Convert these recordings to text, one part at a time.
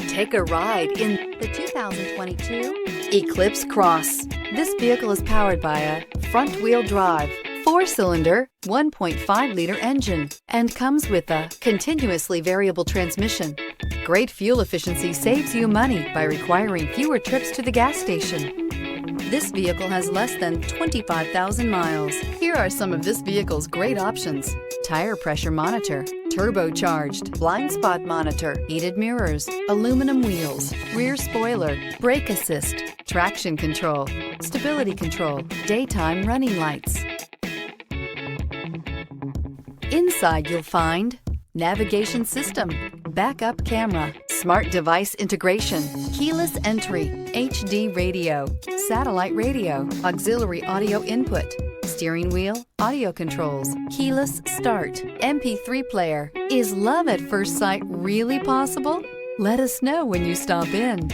Take a ride in the 2022 Eclipse Cross. This vehicle is powered by a front-wheel drive, 4-cylinder, 1.5-liter engine, and comes with a continuously variable transmission. Great fuel efficiency saves you money by requiring fewer trips to the gas station. This vehicle has less than 25,000 miles. Here are some of this vehicle's great options: tire pressure monitor, turbocharged, blind spot monitor, heated mirrors, aluminum wheels, rear spoiler, brake assist, traction control, stability control, daytime running lights. Inside you'll find navigation system, backup camera, smart device integration, keyless entry, HD radio, satellite radio, auxiliary audio input, steering wheel audio controls, keyless start, MP3 player. Is love at first sight really possible? Let us know when you stop in.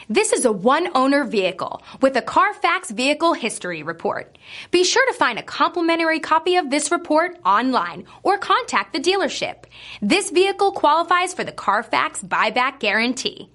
This is a one-owner vehicle with a Carfax Vehicle History Report. Be sure to find a complimentary copy of this report online or contact the dealership. This vehicle qualifies for the Carfax Buyback Guarantee.